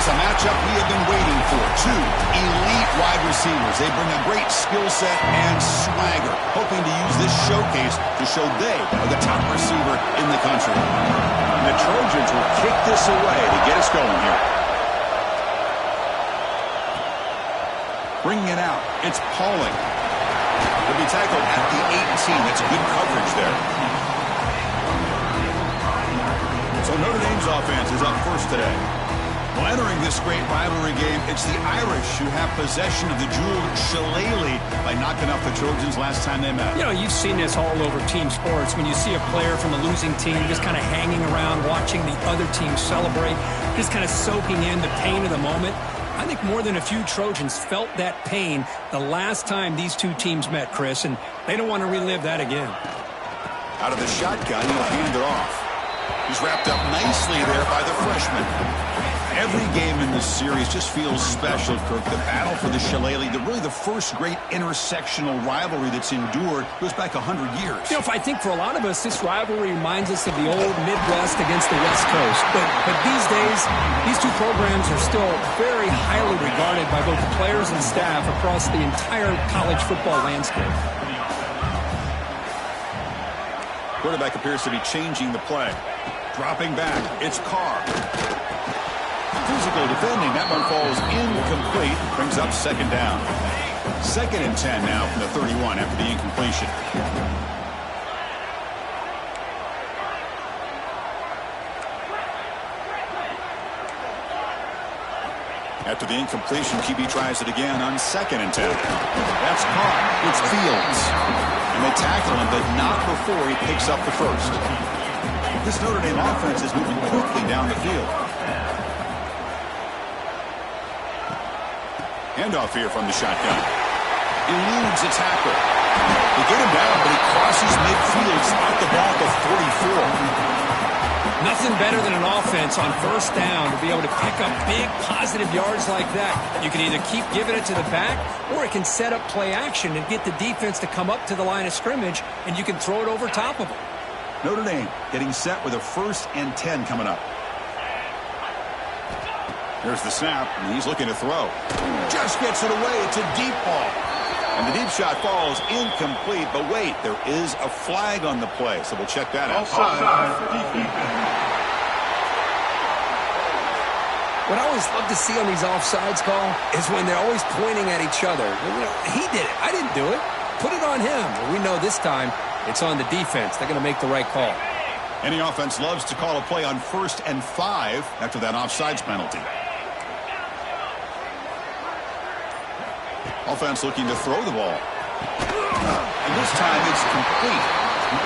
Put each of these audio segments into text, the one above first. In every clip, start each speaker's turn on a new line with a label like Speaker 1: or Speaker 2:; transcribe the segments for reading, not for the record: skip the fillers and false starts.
Speaker 1: is a matchup we have been waiting for. Two elite wide receivers. They bring a great skill set and swagger, hoping to use this showcase to show they are the top receiver in the country. And the Trojans will kick this away to get us going here. Bringing it out, it's Pauling. He'll be tackled at the 18. That's good coverage there. So Notre Dame's offense is up first today. Well, entering this great rivalry game, it's the Irish who have possession of the jeweled shillelagh by knocking off the Trojans last time they met.
Speaker 2: You know, you've seen this all over team sports. When you see a player from a losing team just kind of hanging around, watching the other team celebrate, just kind of soaking in the pain of the moment. I think more than a few Trojans felt that pain the last time these two teams met, Chris, and they don't want to relive that again.
Speaker 1: Out of the shotgun, he'll hand it off. He's wrapped up nicely there by the freshman. Every game in this series just feels special, Kirk. The battle for the shillelagh, really the first great intersectional rivalry that's endured, goes back 100 years.
Speaker 2: You know, I think for a lot of us, this rivalry reminds us of the old Midwest against the West Coast. But these days, these two programs are still very highly regarded by both the players and staff across the entire college football landscape.
Speaker 1: Quarterback appears to be changing the play. Dropping back, it's Carr. Physical defending, that one falls incomplete, brings up second down. 2nd and 10 now from the 31 after the incompletion. After the incompletion, QB tries it again on 2nd and 10. That's Carr. It's Fields. And they tackle him, but not before he picks up the first. This Notre Dame offense is moving quickly down the field. Handoff here from the shotgun. Eludes a tackle. They get him down, but he crosses midfield, out the ball to 44.
Speaker 2: Nothing better than an offense on first down to be able to pick up big positive yards like that. You can either keep giving it to the back, or it can set up play action and get the defense to come up to the line of scrimmage, and you can throw it over top of them.
Speaker 1: Notre Dame getting set with a 1st and 10 coming up. There's the snap, and he's looking to throw. Just gets it away. It's a deep ball. And the deep shot falls incomplete, but wait, there is a flag on the play, so we'll check that out.
Speaker 2: What I always love to see on these offsides call is when they're always pointing at each other. You know, he did it. I didn't do it. Put it on him. We know this time it's on the defense. They're going to make the right call.
Speaker 1: Any offense loves to call a play on 1st and 5 after that offsides penalty. Offense looking to throw the ball. And this time it's complete.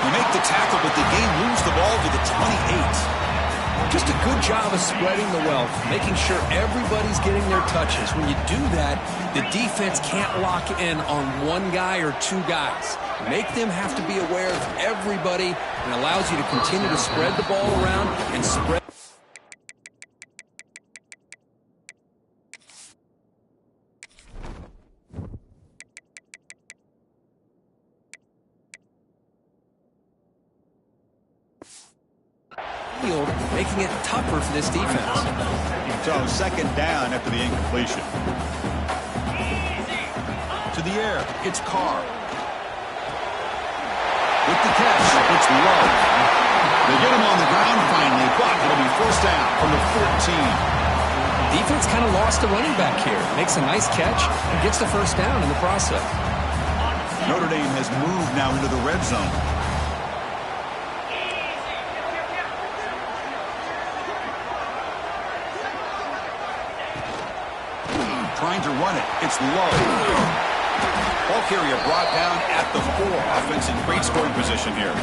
Speaker 1: You make the tackle, but the game moves the ball to the 28.
Speaker 2: Just a good job of spreading the wealth, making sure everybody's getting their touches. When you do that, the defense can't lock in on one guy or two guys. Make them have to be aware of everybody, and allows you to continue to spread the ball around and spread. Making it tougher for this defense.
Speaker 1: So 2nd down after the incompletion. To the air, it's Carr. With the catch, it's low. They get him on the ground finally, but it'll be 1st down from the 14.
Speaker 2: Defense kind of lost a running back here. Makes a nice catch and gets the 1st down in the process.
Speaker 1: Notre Dame has moved now into the red zone. Trying to run it. It's low. Ball carrier brought down at the 4. Offense in great scoring position here.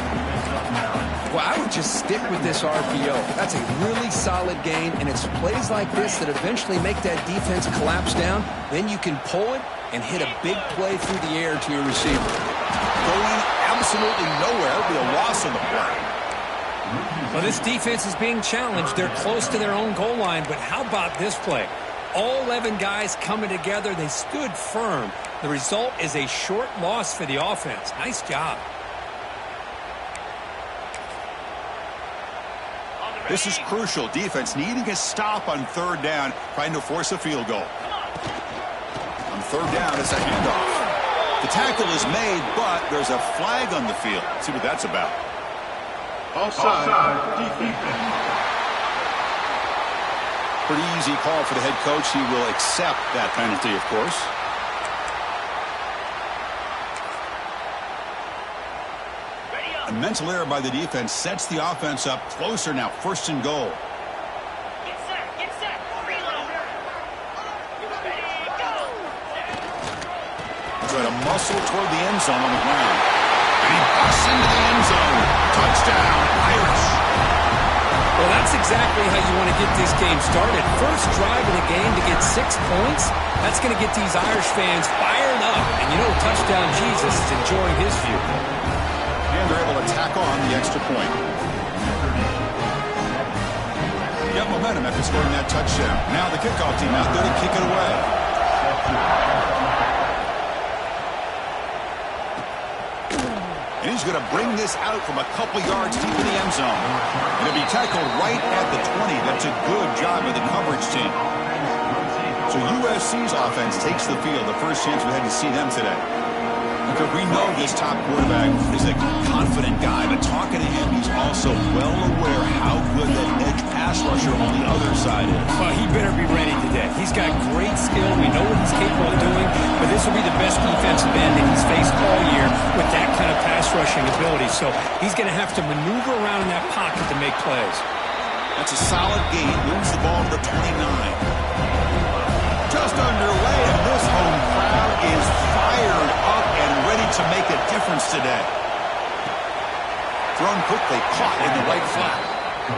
Speaker 2: Well, I would just stick with this RPO. That's a really solid gain, and it's plays like this that eventually make that defense collapse down. Then you can pull it and hit a big play through the air to your receiver.
Speaker 1: Going absolutely nowhere. It'll be a loss on the play.
Speaker 2: Well, this defense is being challenged. They're close to their own goal line, but how about this play? All 11 guys coming together. They stood firm. The result is a short loss for the offense. Nice job.
Speaker 1: This is crucial. Defense needing a stop on third down, trying to force a field goal. On third down, it's a handoff. The tackle is made, but there's a flag on the field. Let's see what that's about.
Speaker 3: Offside. Defense.
Speaker 1: Pretty easy call for the head coach. He will accept that penalty, of course. A mental error by the defense sets the offense up closer now. First and goal.
Speaker 3: Get set. Reload. Ready, go.
Speaker 1: Try to muscle toward the end zone on the ground. And he busts into the end zone. Touchdown, Irish.
Speaker 2: Well, that's exactly how you want to get this game started. First drive of the game to get 6 points. That's going to get these Irish fans fired up. And you know, touchdown Jesus is enjoying his view.
Speaker 1: And they're able to tack on the extra point. Get momentum after scoring that touchdown. Now the kickoff team out there to kick it away. And he's going to bring this out from a couple yards deep in the end zone. Going to be tackled right at the 20. That's a good job of the coverage team. So USC's offense takes the field. The first chance we had to see them today. Because we know this top quarterback is a confident guy, but talking to him, he's also well aware how good that edge pass rusher on the other side is.
Speaker 2: Well, he better be ready today. He's got great skill. We know what he's capable of doing, but this will be the best defensive end that he's faced all year with that kind of pass rushing ability. So he's going to have to maneuver around in that pocket to make plays.
Speaker 1: That's a solid gain. Moves the ball to the 29. Just underway, and this home crowd is fired up and ready to make a difference today. Thrown quickly, caught in the right flat.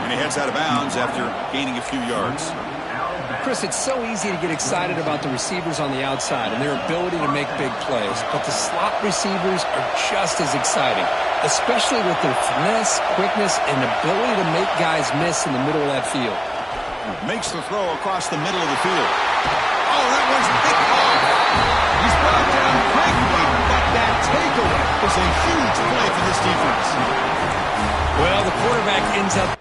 Speaker 1: And he heads out of bounds after gaining a few yards.
Speaker 2: Chris, it's so easy to get excited about the receivers on the outside and their ability to make big plays, but the slot receivers are just as exciting, especially with their finesse, quickness, and ability to make guys miss in the middle of that field.
Speaker 1: Makes the throw across the middle of the field. Oh, that one's picked off. He's brought down quickly, but that takeaway was a huge play for this defense.
Speaker 2: Well, the quarterback ends up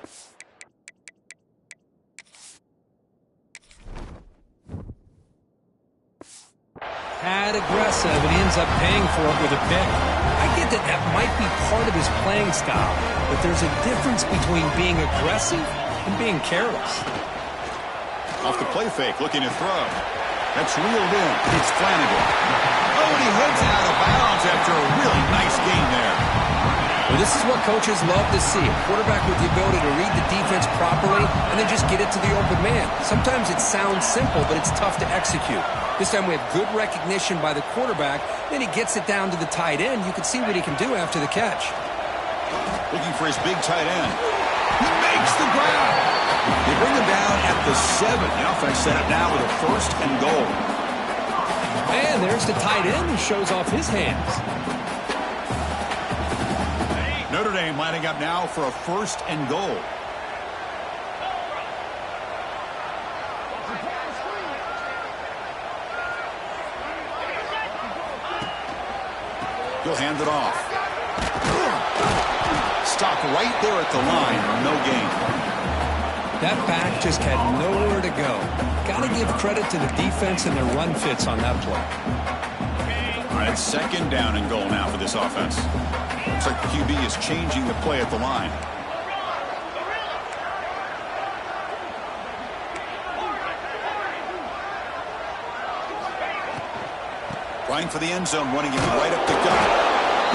Speaker 2: aggressive and he ends up paying for it with a pick. I get that that might be part of his playing style, but there's a difference between being aggressive and being careless.
Speaker 1: Off the play fake, looking to throw. That's reeled in. It's Flanagan. Oh, and he heads out of bounds after a really nice gain there.
Speaker 2: Well, this is what coaches love to see. A quarterback with the ability to read the defense properly and then just get it to the open man. Sometimes it sounds simple, but it's tough to execute. This time we have good recognition by the quarterback. Then he gets it down to the tight end. You can see what he can do after the catch.
Speaker 1: Looking for his big tight end. He makes the grab. They bring him down at the 7. The offense set up now with a first and goal.
Speaker 2: And there's the tight end who shows off his hands.
Speaker 1: Notre Dame lining up now for a first and goal. He'll hand it off. Stop right there at the line. No gain.
Speaker 2: That back just had nowhere to go. Got to give credit to the defense and their run fits on that play.
Speaker 1: All right, second down and goal now for this offense. Looks like the QB is changing the play at the line. Trying for the end zone, running him right up the gut.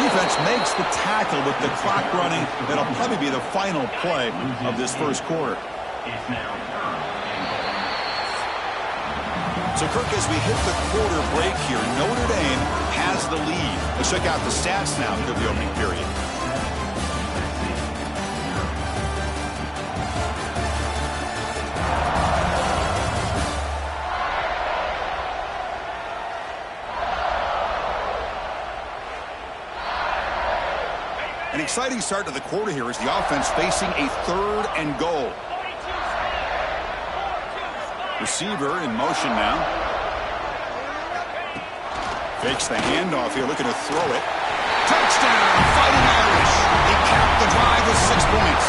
Speaker 1: Defense makes the tackle with the clock running. That'll probably be the final play of this first quarter. So, Kirk, as we hit the quarter break here, Notre Dame has the lead. Let's check out the stats now through the opening period. An exciting start to the quarter here as the offense facing a third and goal. Receiver in motion now. Fakes the handoff here, looking to throw it. Touchdown, Fighting Irish. They cap the drive with 6 points.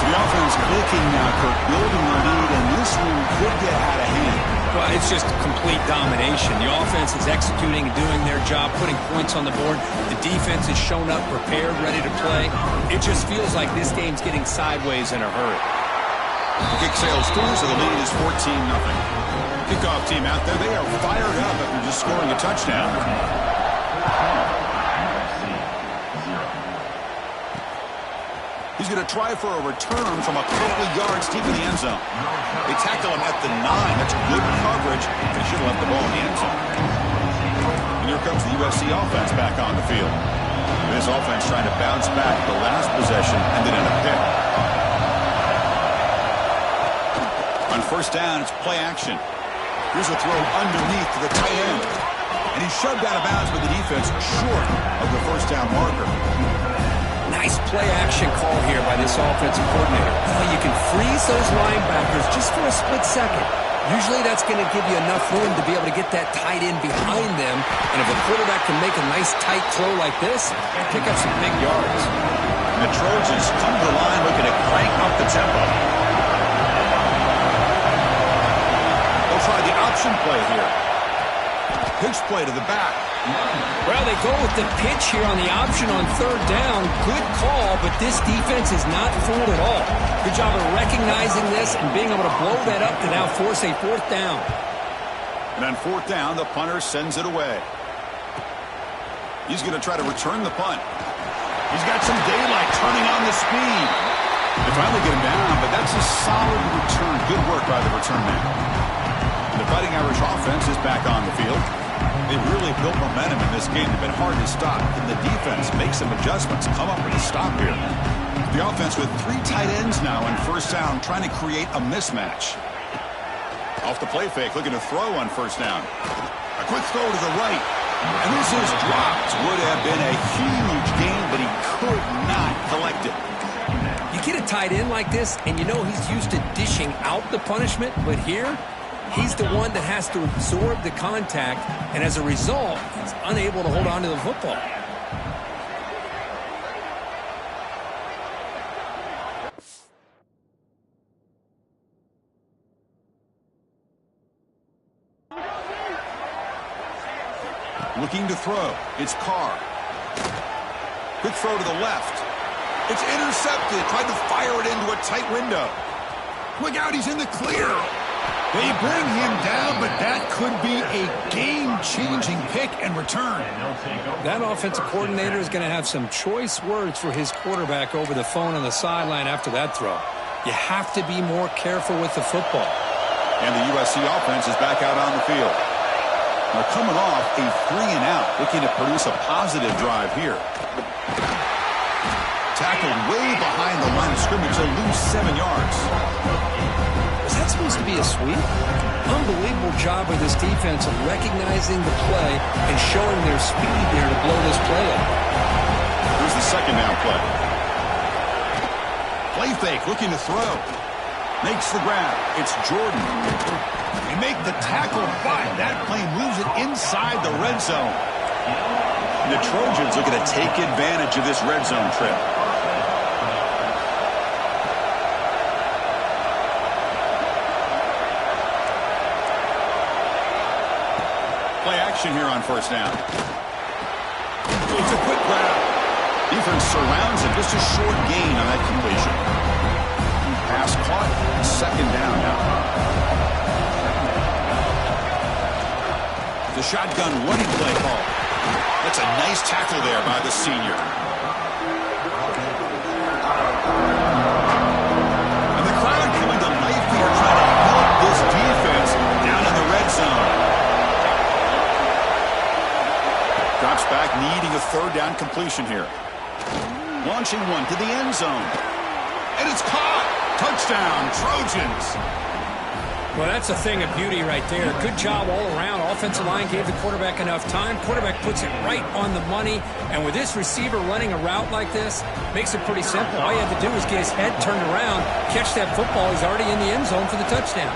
Speaker 1: So The offense clicking now, Kirk, building the lead, and this one could get out of hand.
Speaker 2: Well, it's just complete domination. The offense is executing and doing their job, putting points on the board. The defense has shown up, prepared, ready to play. It just feels like this game's getting sideways in a hurry.
Speaker 1: The kick sails through, so the lead is 14-0. Kickoff team out there, they are fired up after just scoring a touchdown. He's going to try for a return from a couple of yards deep in the end zone. They tackle him at the 9. That's good coverage. They should have left the ball in the end zone. And here comes the USC offense back on the field. This offense trying to bounce back the last possession, ended in a pick. On first down, it's play action. Here's a throw underneath to the tight end. And he's shoved out of bounds by the defense short of the first down marker.
Speaker 2: Nice play-action call here by this offensive coordinator. Well, you can freeze those linebackers just for a split second. Usually that's going to give you enough room to be able to get that tight end behind them. And if a quarterback can make a nice tight throw like this, pick up some big yards.
Speaker 1: And the Trojans come to the line looking to crank up the tempo. They'll try the option play here. Pitch play to the back.
Speaker 2: Well, they go with the pitch here on the option on third down. Good call, but this defense is not fooled at all. Good job of recognizing this and being able to blow that up to now force a fourth down.
Speaker 1: And on fourth down, the punter sends it away. He's going to try to return the punt. He's got some daylight turning on the speed. They finally get him down, but that's a solid return. Good work by the return man. And the Fighting Irish offense is back on the field. They've really built momentum in this game. They've been hard to stop. And the defense makes some adjustments, come up with a stop here. The offense with 3 tight ends now on first down, trying to create a mismatch. Off the play fake, looking to throw on first down. A quick throw to the right. And this is dropped. Would have been a huge gain, but he could not collect it.
Speaker 2: You get a tight end like this, and you know he's used to dishing out the punishment, but here, he's the one that has to absorb the contact, and as a result, he's unable to hold on to the football.
Speaker 1: Looking to throw. It's Carr. Quick throw to the left. It's intercepted. Tried to fire it into a tight window. Look out, he's in the clear. They bring him down, but that could be a game-changing pick and return.
Speaker 2: That offensive coordinator is going to have some choice words for his quarterback over the phone on the sideline after that throw. You have to be more careful with the football.
Speaker 1: And the USC offense is back out on the field. They're coming off a 3-and-out, looking to produce a positive drive here. Tackled way behind the line of scrimmage to lose 7 yards.
Speaker 2: Was that supposed to be a sweep? Unbelievable job by this defense of recognizing the play and showing their speed there to blow this play up.
Speaker 1: Here's the second down play. Play fake, looking to throw. Makes the grab. It's Jordan. They make the tackle, but that play moves it inside the red zone. The Trojans looking to take advantage of this red zone trip. Play action here on first down. It's a quick grab. Defense surrounds him. Just a short gain on that completion. Pass caught. Second down now. The shotgun running play call. That's a nice tackle there by the senior. And the crowd coming to life here, trying to help this defense down in the red zone. Drops back, needing a third down completion here. Launching one to the end zone. And it's caught. Touchdown, Trojans.
Speaker 2: Well, that's a thing of beauty right there. Good job all around. Offensive line gave the quarterback enough time. Quarterback puts it right on the money. And with this receiver running a route like this, makes it pretty simple. All you have to do is get his head turned around, catch that football. He's already in the end zone for the touchdown.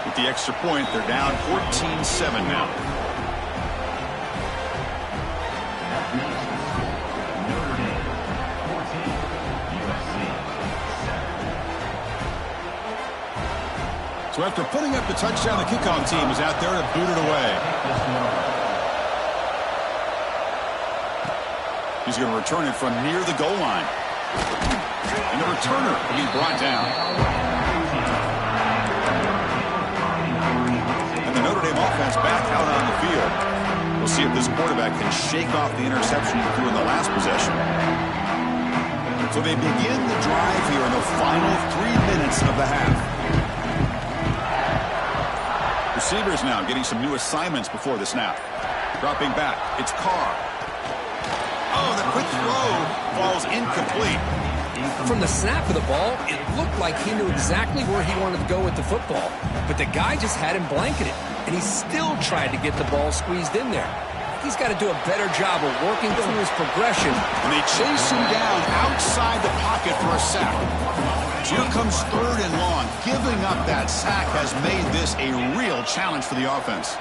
Speaker 1: With the extra point, they're down 14-7 now. So after putting up the touchdown, the kickoff team is out there to boot it away. He's going to return it from near the goal line. And the returner will be brought down. And the Notre Dame offense back out on the field. We'll see if this quarterback can shake off the interception he threw in the last possession. So they begin the drive here in the final 3 minutes of the half. Receivers now getting some new assignments before the snap. Dropping back, it's Carr. Oh, the quick throw falls incomplete.
Speaker 2: From the snap of the ball, it looked like he knew exactly where he wanted to go with the football. But the guy just had him blanketed, and he still tried to get the ball squeezed in there. He's got to do a better job of working through his progression.
Speaker 1: And they chase him down outside the pocket for a sack. So here comes 3rd and long. Giving up that sack has made this a real challenge for the offense.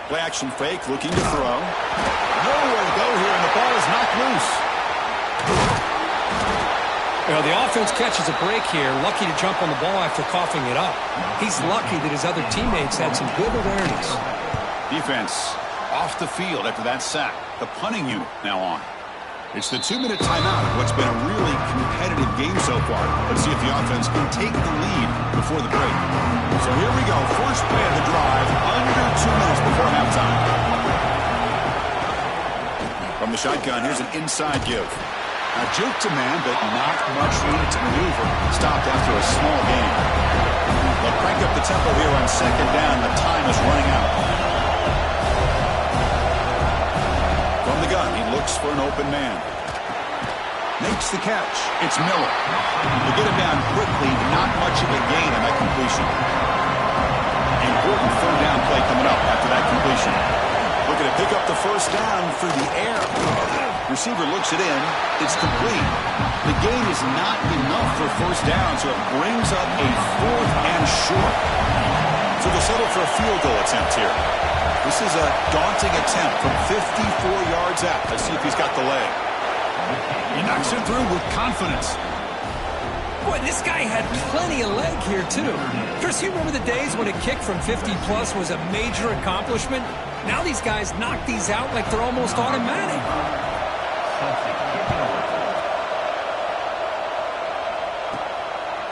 Speaker 1: Play action fake, looking to throw. Nowhere to go here, and the ball is knocked loose.
Speaker 2: Well, the offense catches a break here, lucky to jump on the ball after coughing it up. He's lucky that his other teammates had some good awareness.
Speaker 1: Defense off the field after that sack. The punting unit now on. It's the 2-minute timeout of what's been a really competitive game so far. Let's see if the offense can take the lead before the break. So here we go. First play of the drive, under 2 minutes before halftime. From the shotgun, here's an inside give. A juke to man, but not much needed to maneuver. Stopped after a small gain. They'll crank up the tempo here on 2nd down. The time is running out. From the gun, he looks for an open man. Makes the catch. It's Miller. To get him down quickly, not much of a gain on that completion. Important 3rd down play coming up after that completion. Looking to pick up the 1st down through the air. Receiver looks it in. It's complete. The gain is not enough for 1st down, so it brings up a 4th and short. So they'll settle for a field goal attempt here. This is a daunting attempt from 54 yards out. Let's see if he's got the leg. He knocks it through with confidence.
Speaker 2: Boy, this guy had plenty of leg here, too. Chris, you remember the days when a kick from 50-plus was a major accomplishment? Now these guys knock these out like they're almost automatic.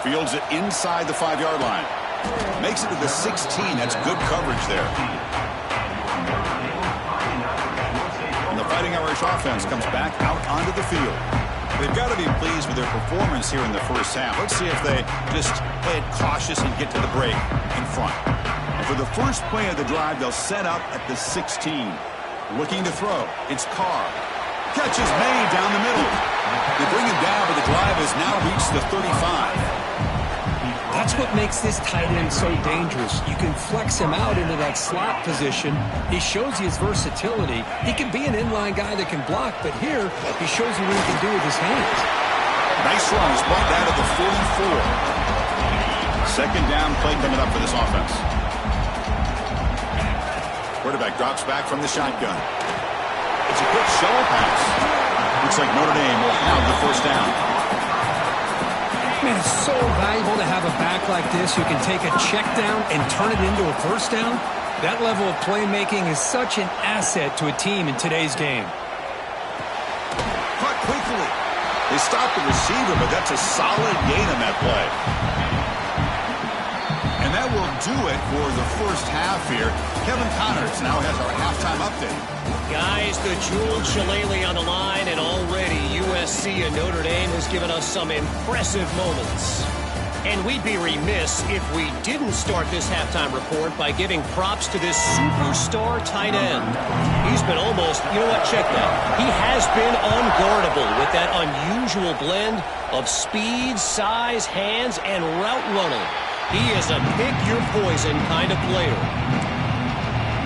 Speaker 1: Fields it inside the 5-yard line. Makes it to the 16. That's good coverage there. And the Fighting Irish offense comes back out onto the field. They've got to be pleased with their performance here in the first half. Let's see if they just play it cautious and get to the break in front. And for the first play of the drive, they'll set up at the 16. Looking to throw. It's Carr. Catch is made down the middle. They bring him down, but the drive has now reached the 35.
Speaker 2: That's what makes this tight end so dangerous. You can flex him out into that slot position. He shows you his versatility. He can be an inline guy that can block, but here he shows you what he can do with his hands.
Speaker 1: Nice run. He's brought down to the 44. 2nd down play coming up for this offense. Quarterback drops back from the shotgun. It's a quick shovel pass. Looks like Notre Dame will have the 1st down.
Speaker 2: Man, it's so valuable to have a back like this who can take a check down and turn it into a 1st down. That level of playmaking is such an asset to a team in today's game.
Speaker 1: Caught quickly. They stopped the receiver, but that's a solid gain on that play. And that will do it for the first half here. Kevin Connors now has our halftime update.
Speaker 4: Guys, the Jewel Shillelagh on the line, and already USC and Notre Dame has given us some impressive moments. And we'd be remiss if we didn't start this halftime report by giving props to this superstar tight end. He's been almost, you know what, check that. He has been unguardable with that unusual blend of speed, size, hands, and route running. He is a pick-your-poison kind of player.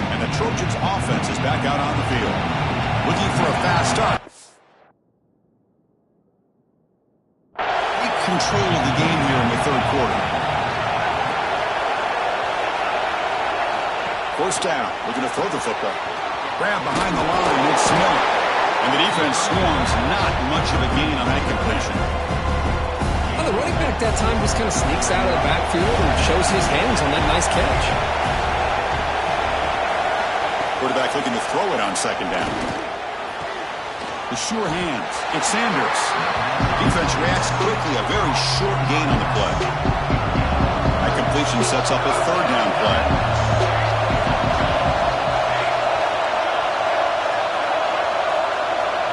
Speaker 1: And the Trojans' offense is back out on the field. Looking for a fast start. Take control of the game here in the 3rd quarter. First down, looking to throw the football. Grab behind the line, and it's Miller. And the defense swarms, not much of a gain on that completion.
Speaker 2: Well, the running back that time just kind of sneaks out of the backfield and shows his hands on that nice catch.
Speaker 1: Quarterback looking to throw it on second down. The sure hands. It's Sanders. Defense reacts quickly. A very short gain on the play. That completion sets up a third down play.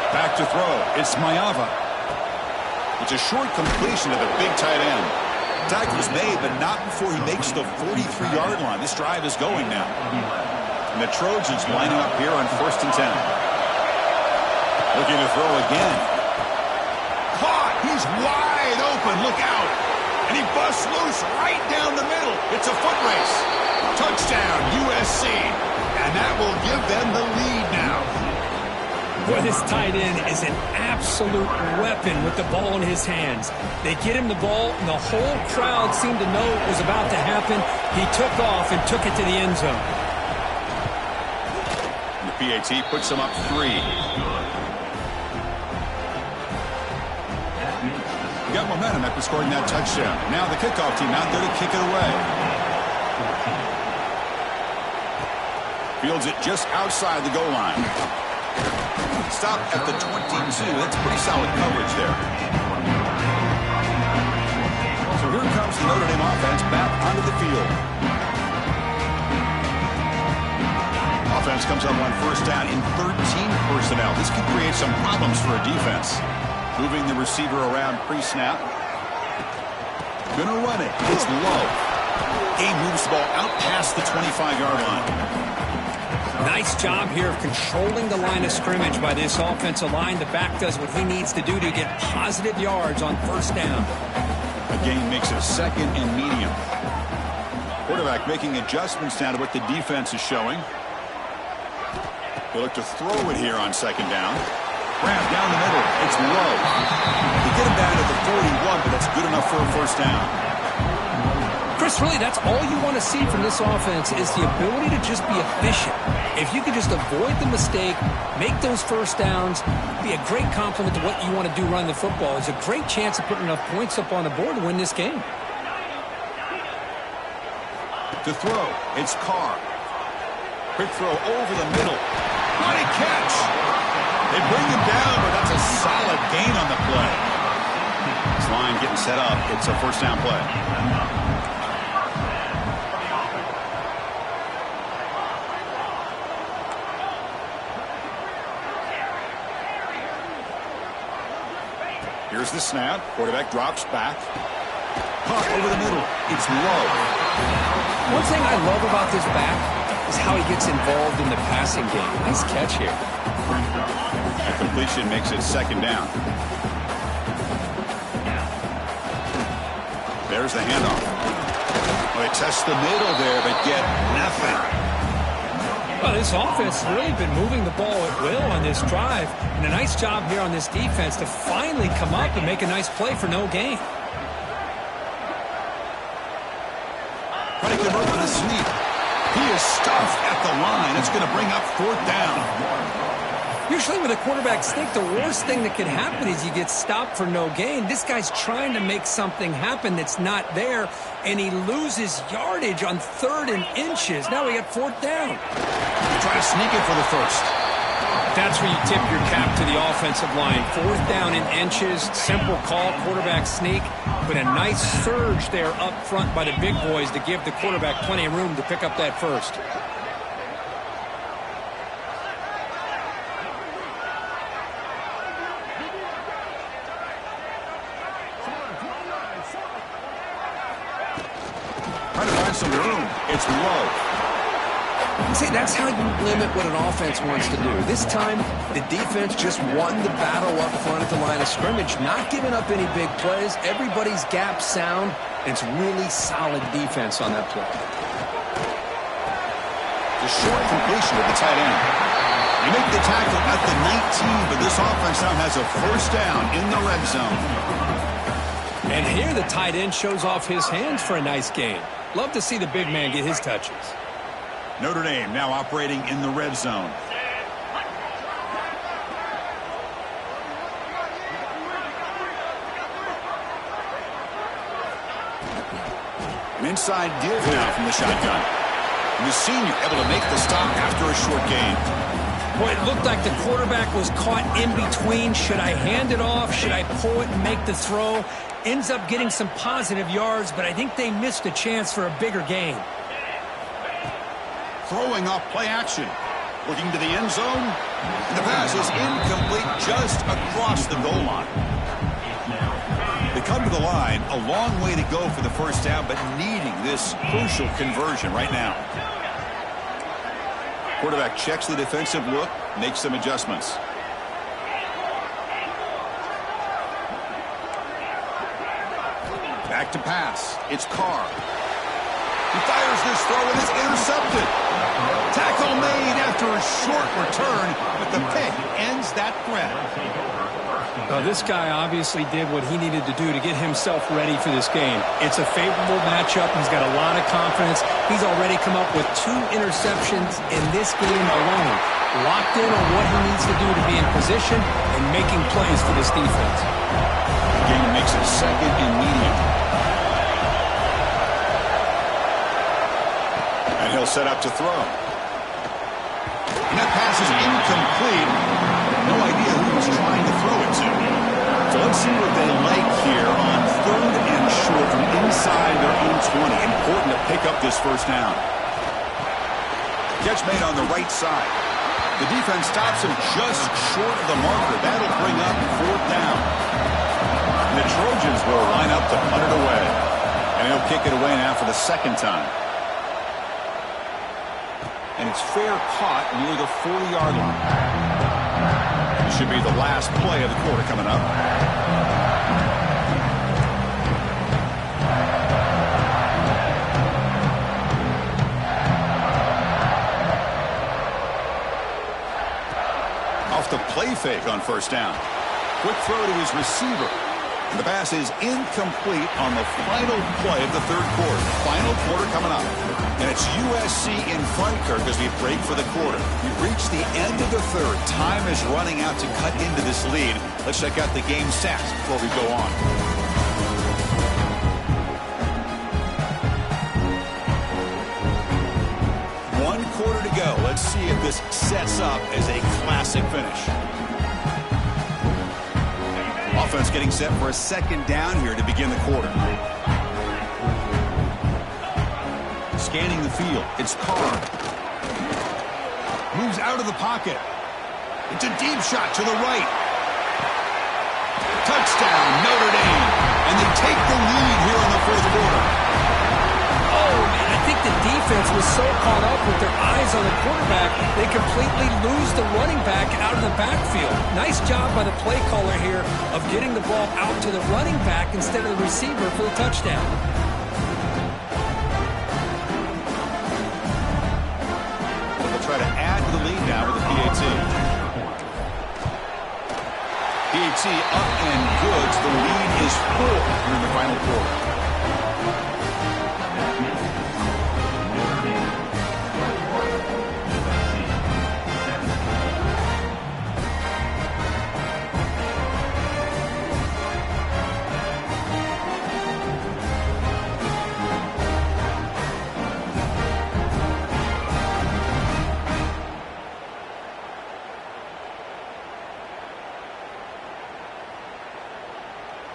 Speaker 1: Back to throw. It's Maiava. It's a short completion to the big tight end. Tackle's made, but not before he makes the 43-yard line. This drive is going now. And the Trojans lining up here on 1st and 10. Looking to throw again. Caught! He's wide open. Look out! And he busts loose right down the middle. It's a foot race. Touchdown, USC. And that will give them the lead now.
Speaker 2: Boy, this tight end is an absolute weapon with the ball in his hands. They get him the ball, and the whole crowd seemed to know it was about to happen. He took off and took it to the end zone.
Speaker 1: The PAT puts him up 3. Got momentum after scoring that touchdown. Now the kickoff team out there to kick it away. Fields it just outside the goal line. Stop at the 22. That's pretty solid coverage there. So here comes the Notre Dame offense back onto the field. Offense comes up on 1st down in 13 personnel. This could create some problems for a defense. Moving the receiver around pre-snap. Gonna run it. It's low. Gabe moves the ball out past the 25-yard line.
Speaker 2: Nice job here of controlling the line of scrimmage by this offensive line. The back does what he needs to do to get positive yards on 1st down.
Speaker 1: A gain makes it 2nd and medium. Quarterback making adjustments down to what the defense is showing. They look to throw it here on 2nd down. Grab down the middle. It's low. They get him down to the 41, but that's good enough for a 1st down.
Speaker 2: Chris, really, that's all you want to see from this offense is the ability to just be efficient. If you can just avoid the mistake, make those 1st downs, be a great compliment to what you want to do running the football. It's a great chance of putting enough points up on the board to win this game.
Speaker 1: To throw, it's Carr. Quick throw over the middle. Running catch. They bring him down, but that's a solid gain on the play. This line getting set up. It's a 1st down play. Here's the snap. Quarterback drops back. Caught over the middle. It's low.
Speaker 2: One thing I love about this back is how he gets involved in the passing game. Nice catch here.
Speaker 1: That completion makes it 2nd down. There's the handoff. Oh, they test the middle there, but get nothing.
Speaker 2: Well, this offense has really been moving the ball at will on this drive. And a nice job here on this defense to finally come up and make a nice play for no gain.
Speaker 1: Trying to convert with a sweep. He is stuffed at the line. It's going to bring up 4th down.
Speaker 2: Usually with a quarterback sneak, the worst thing that can happen is you get stopped for no gain. This guy's trying to make something happen that's not there, and he loses yardage on 3rd and inches. Now we got 4th down.
Speaker 1: Try to sneak it for the 1st.
Speaker 2: That's where you tip your cap to the offensive line. 4th down in inches, simple call, quarterback sneak, but a nice surge there up front by the big boys to give the quarterback plenty of room to pick up that 1st.
Speaker 1: Some room. It's low.
Speaker 2: See, that's how you limit what an offense wants to do. This time, the defense just won the battle up front at the line of scrimmage, not giving up any big plays. Everybody's gap sound. It's really solid defense on that play.
Speaker 1: The short completion of the tight end. You make the tackle at the 19, but this offense now has a 1st down in the red zone.
Speaker 2: And here the tight end shows off his hands for a nice gain. Love to see the big man get his touches.
Speaker 1: Notre Dame now operating in the red zone. An inside give now from the shotgun. And the senior able to make the stop after a short gain.
Speaker 2: Boy, it looked like the quarterback was caught in between. Should I hand it off? Should I pull it and make the throw? Ends up getting some positive yards, but I think they missed a chance for a bigger gain.
Speaker 1: Throwing off play action. Looking to the end zone. And the pass is incomplete just across the goal line. They come to the line, a long way to go for the first down, but needing this crucial conversion right now. Quarterback checks the defensive look, makes some adjustments. Back to pass. It's Carr. He fires this throw and it's intercepted. Tackle made after a short return, but the pick ends that threat.
Speaker 2: This guy obviously did what he needed to do to get himself ready for this game. It's a favorable matchup. He's got a lot of confidence. He's already come up with 2 interceptions in this game alone. Locked in on what he needs to do to be in position and making plays for this defense.
Speaker 1: Gain makes it second and medium. And he'll set up to throw. And that pass is incomplete. No idea who he's trying to throw it to. So let's see what they like here on 3rd and short from inside their own 20. Important to pick up this first down. Catch made on the right side. The defense stops him just short of the marker. That'll bring up 4th down. And the Trojans will line up to punt it away. And he'll kick it away now for the 2nd time. And it's fair caught near the 40-yard line. This should be the last play of the quarter coming up. Off the play fake on first down. Quick throw to his receiver. And the pass is incomplete on the final play of the 3rd quarter. Final quarter coming up. And it's USC in front, Kirk, as we break for the quarter. We've reached the end of the 3rd. Time is running out to cut into this lead. Let's check out the game stats before we go on. One quarter to go. Let's see if this sets up as a classic finish. Offense getting set for a 2nd down here to begin the quarter. Scanning the field. It's Carr. Moves out of the pocket. It's a deep shot to the right. Touchdown, Notre Dame. And they take the lead here in the 4th quarter.
Speaker 2: Oh, man, I think the defense was so caught up with their eyes on the quarterback, they completely lose the running back out of the backfield. Nice job by the play caller here of getting the ball out to the running back instead of the receiver for the touchdown.
Speaker 1: They'll try to add to the lead now with the PAT. PAT up and good. The lead is 4 here in the final quarter.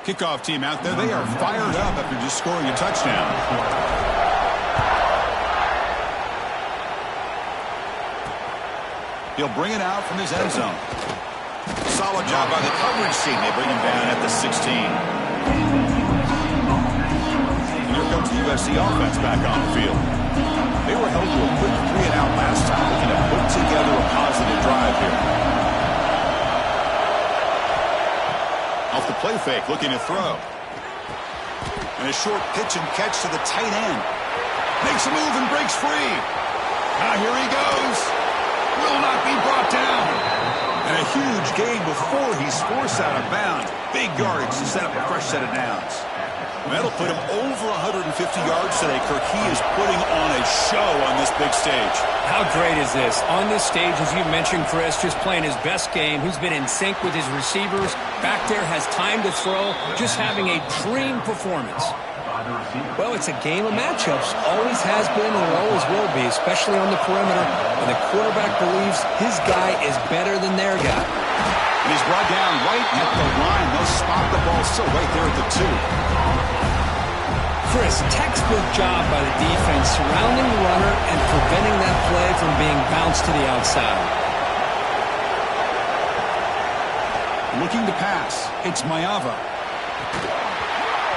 Speaker 1: Kickoff team out there. They are fired up after just scoring a touchdown. He'll bring it out from his end zone. Solid job by the coverage team. They bring him down at the 16. And here comes the USC offense back on the field. They were held to a quick 3-and-out last time, looking to put together a positive drive here. Off the play fake, looking to throw. And a short pitch and catch to the tight end. Makes a move and breaks free. Now here he goes. Will not be brought down. And a huge gain before he's forced out of bounds. Big yardage to set up a fresh set of downs. That'll put him over 150 yards today, Kirk. He is putting on a show on this big stage.
Speaker 2: How great is this? On this stage, as you mentioned, Chris, just playing his best game. He's been in sync with his receivers. Back there, has time to throw. Just having a dream performance. Well, it's a game of matchups. Always has been and always will be, especially on the perimeter. And the quarterback believes his guy is better than their guy.
Speaker 1: And he's brought down right at the line. They'll spot the ball still right there at the 2.
Speaker 2: Chris, textbook job by the defense surrounding the runner and preventing that play from being bounced to the outside.
Speaker 1: Looking to pass. It's Mayava.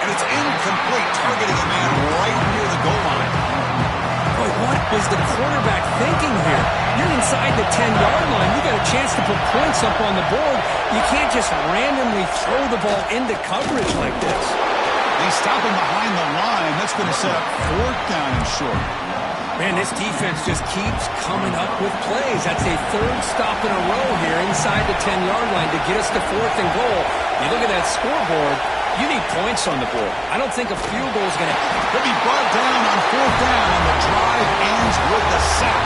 Speaker 1: And it's incomplete, targeting a man right near the goal line.
Speaker 2: But what was the quarterback thinking here? You're inside the 10-yard line. You got a chance to put points up on the board. You can't just randomly throw the ball into coverage like this.
Speaker 1: They stop him behind the line. That's going to set up 4th down and short.
Speaker 2: Man, this defense just keeps coming up with plays. That's a 3rd stop in a row here inside the 10-yard line to get us to 4th and goal. You look at that scoreboard, you need points on the board. I don't think a field goal is going to...
Speaker 1: He'll be brought down on 4th down, and the drive ends with the sack.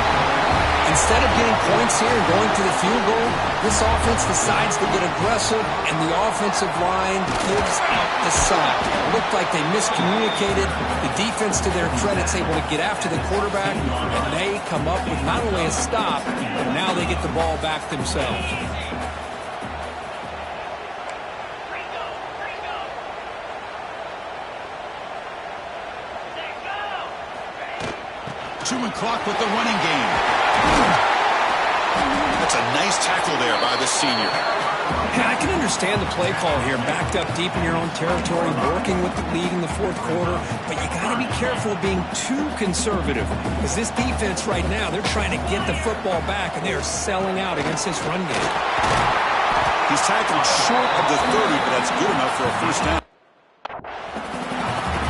Speaker 2: Instead of getting points here and going to the field goal, this offense decides to get aggressive, and the offensive line gives out the sack. It looked like they miscommunicated. The defense, to their credit, is able to get after the quarterback, and they come up with not only a stop, but now they get the ball back themselves.
Speaker 1: Clock with the running game. That's a nice tackle there by the senior.
Speaker 2: Yeah, I can understand the play call here, backed up deep in your own territory, working with the lead in the 4th quarter, but you got to be careful of being too conservative, because this defense right now, they're trying to get the football back, and they are selling out against this run game.
Speaker 1: He's tackled short of the 30, but that's good enough for a 1st down.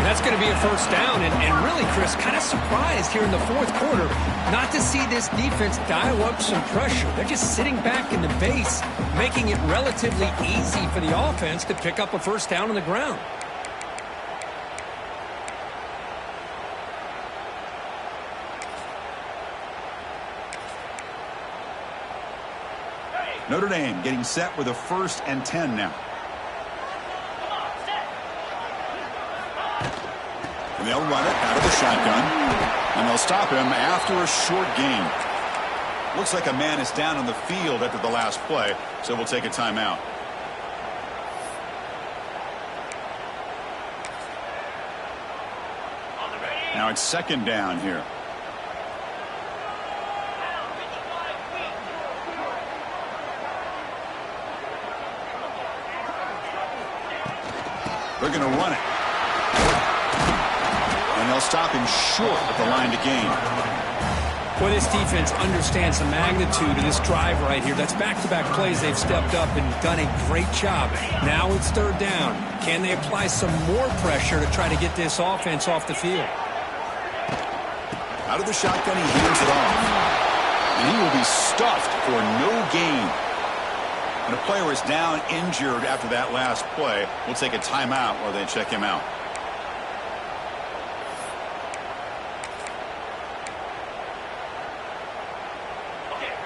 Speaker 2: And that's going to be a 1st down, and really, Chris, kind of surprised here in the 4th quarter not to see this defense dial up some pressure. They're just sitting back in the base, making it relatively easy for the offense to pick up a 1st down on the ground.
Speaker 1: Notre Dame getting set with a 1st and 10 now. And they'll run it out of the shotgun, and they'll stop him after a short gain. Looks like a man is down on the field after the last play, so we'll take a timeout. Now it's 2nd down here. They're going to run it. And they'll stop him short at the line to gain.
Speaker 2: Well, this defense understands the magnitude of this drive right here. That's back-to-back plays. They've stepped up and done a great job. Now it's 3rd down. Can they apply some more pressure to try to get this offense off the field?
Speaker 1: Out of the shotgun, he hands it off. And he will be stuffed for no gain. And a player is down injured after that last play. We'll take a timeout while they check him out.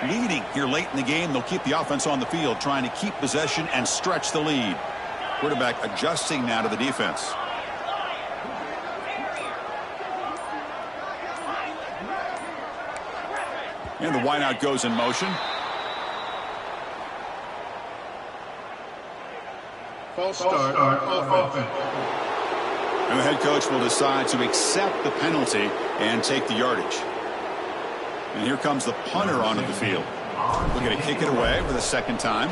Speaker 1: Leading here late in the game, they'll keep the offense on the field, trying to keep possession and stretch the lead. Quarterback adjusting now to the defense. And the wideout goes in motion.
Speaker 5: False start of offense.
Speaker 1: And the head coach will decide to accept the penalty and take the yardage. And here comes the punter onto the field. We're going to kick it away for the 2nd time.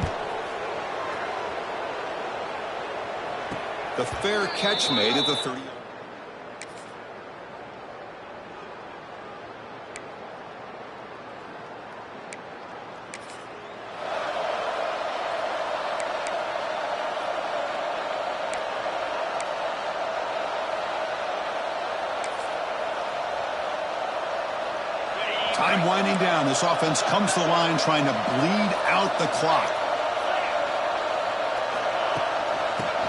Speaker 1: The fair catch made at the 30. Time winding down. This offense comes to the line trying to bleed out the clock.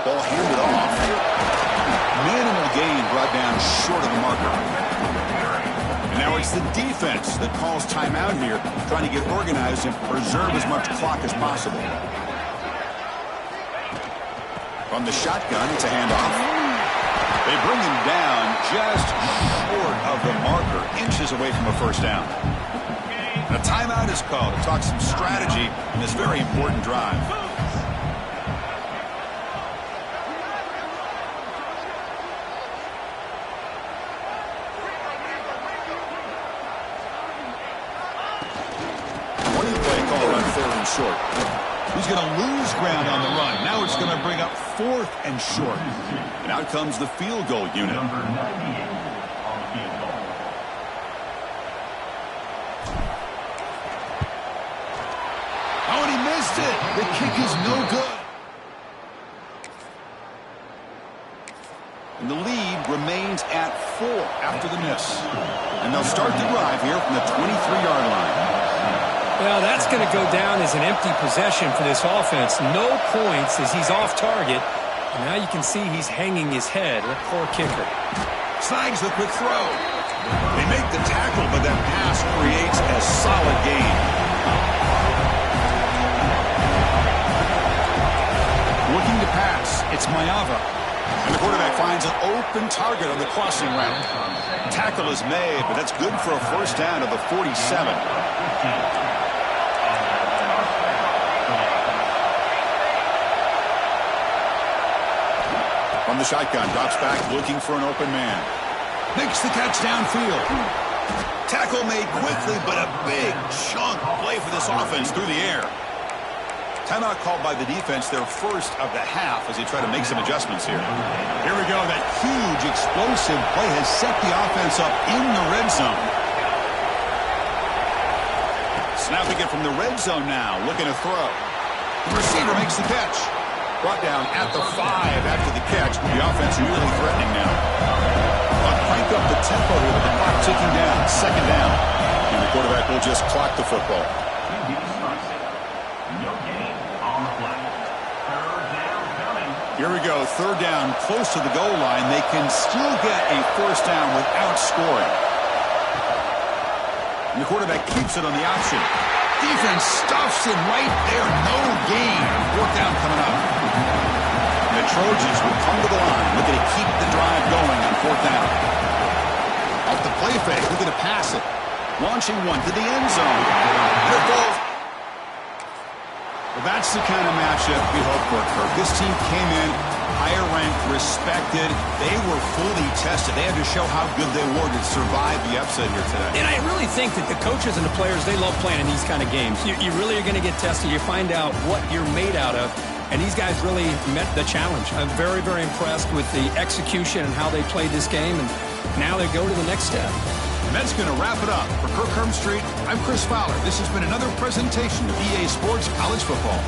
Speaker 1: Ball handed off. down short of the marker. And now it's the defense that calls timeout here, trying to get organized and preserve as much clock as possible. From the shotgun, it's a handoff. They bring him down just short of the marker, inches away from a first down. And a timeout is called to talk some strategy in this very important drive. Short. He's going to lose ground on the run. Now it's going to bring up 4th and short. And out comes the field goal unit. Oh, and he missed it. The kick is no good. And the lead remains at 4 after the miss. And they'll start the drive here from the 23-yard line.
Speaker 2: Well, that's going to go down as an empty possession for this offense. No points as he's off target. And now you can see he's hanging his head. What poor kicker.
Speaker 1: Snags the quick throw. They make the tackle, but that pass creates a solid gain. Looking to pass. It's Mayava. And the quarterback finds an open target on the crossing route. Tackle is made, but that's good for a first down to the 47. From the shotgun, drops back, looking for an open man. Makes the catch downfield. Tackle made quickly, but a big chunk play for this offense through the air. Timeout called by the defense, their first of the half, as they try to make some adjustments here. Here we go. That huge, explosive play has set the offense up in the red zone. Snapping it from the red zone now, looking to throw. The receiver makes the catch. Brought down at the 5 after the catch. The offense really threatening now. But crank up the tempo here with the clock ticking down. Second down. And the quarterback will just clock the football. Here we go. Third down, close to the goal line. They can still get a first down without scoring. And the quarterback keeps it on the option. Defense stuffs him right there. No gain. Fourth down coming up. And the Trojans will come to the line, looking to keep the drive going on fourth down. Off the play fake, looking to pass it. Launching one to the end zone. There it goes. Well, that's the kind of matchup we hope for, Kirk. This team came in higher ranked, respected. They were fully tested. They had to show how good they were to survive the upset here today.
Speaker 2: And I really think that the coaches and the players, they love playing in these kind of games. You really are going to get tested. You find out what you're made out of. And these guys really met the challenge. I'm very, very impressed with the execution and how they played this game. And now they go to the next step.
Speaker 1: And that's going to wrap it up. For Kirk Herbstreit, I'm Chris Fowler. This has been another presentation of EA Sports College Football.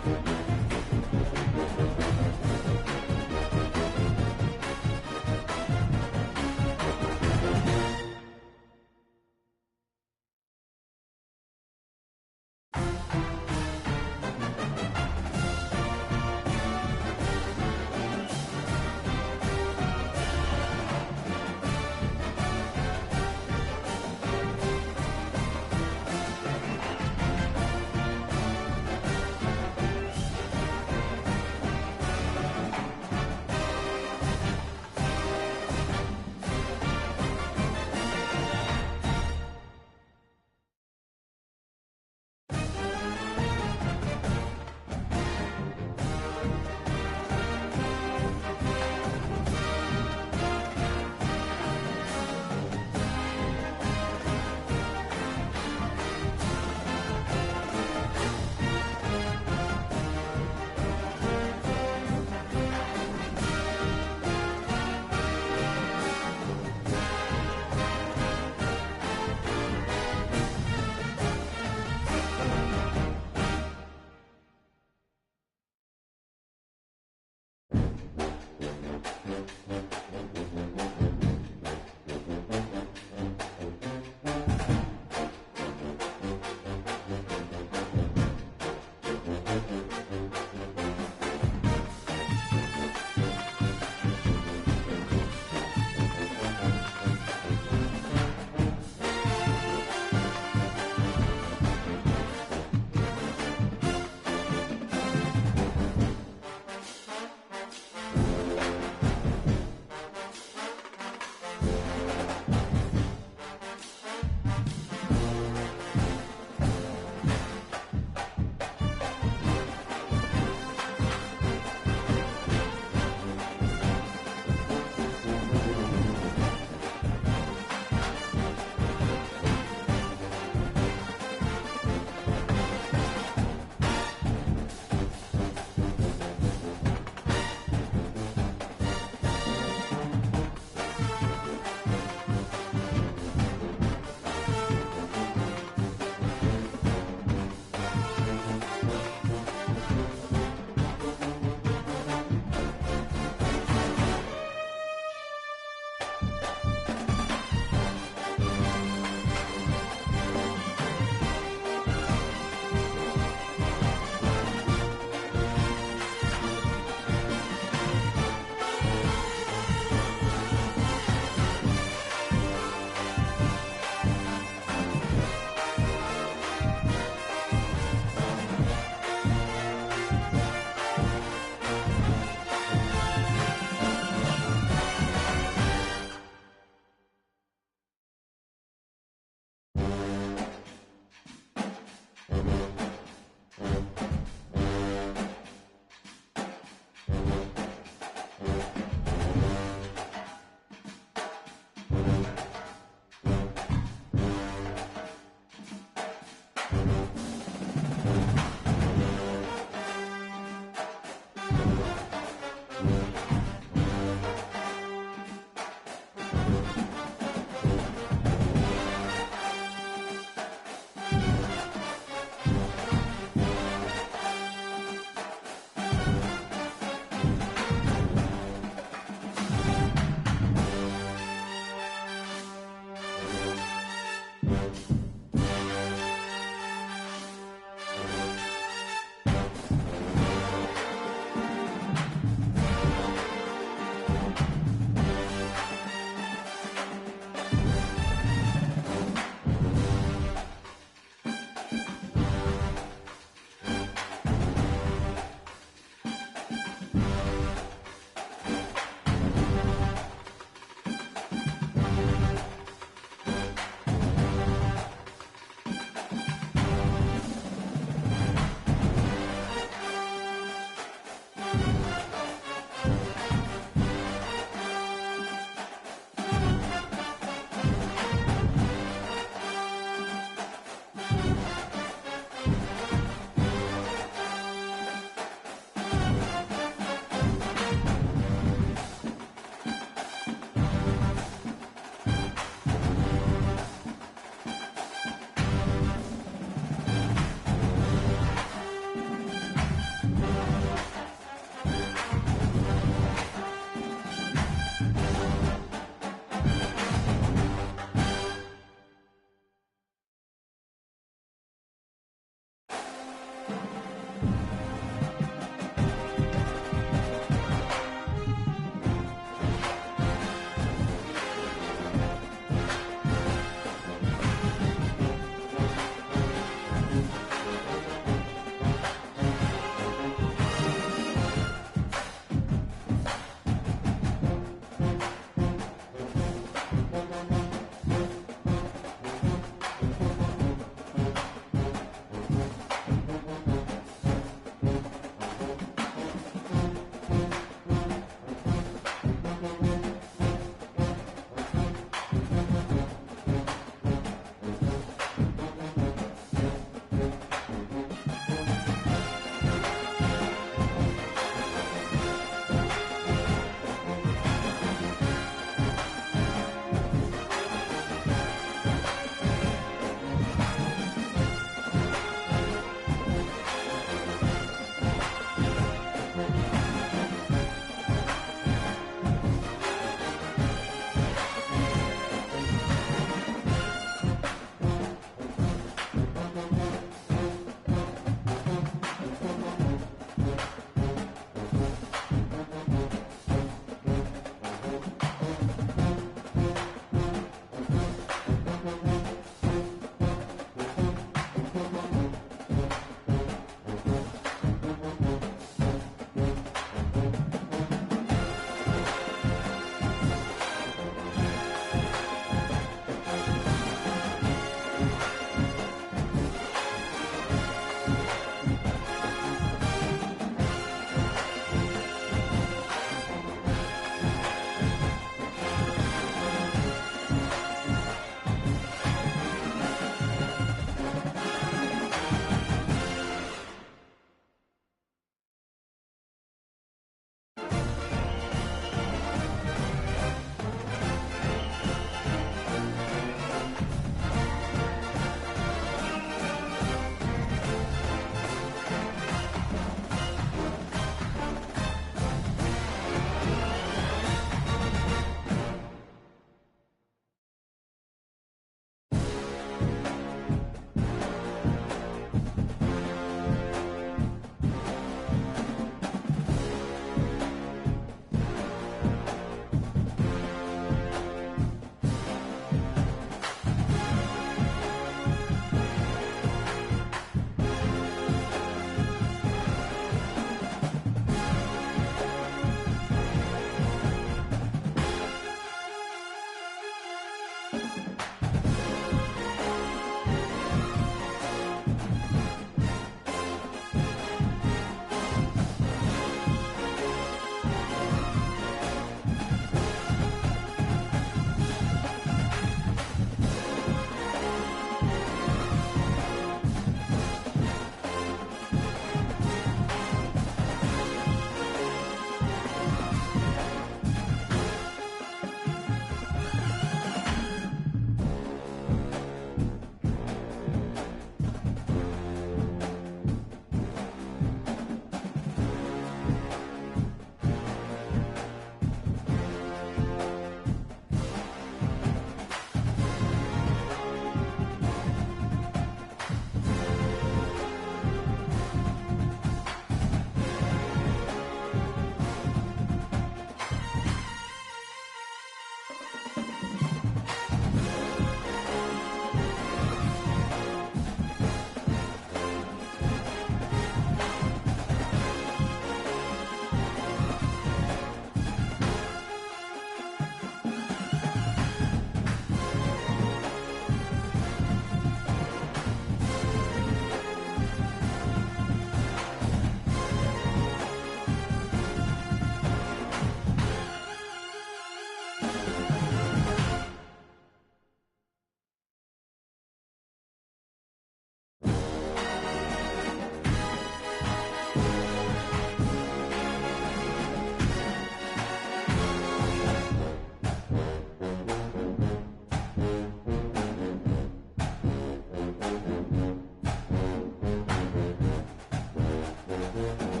Speaker 5: start.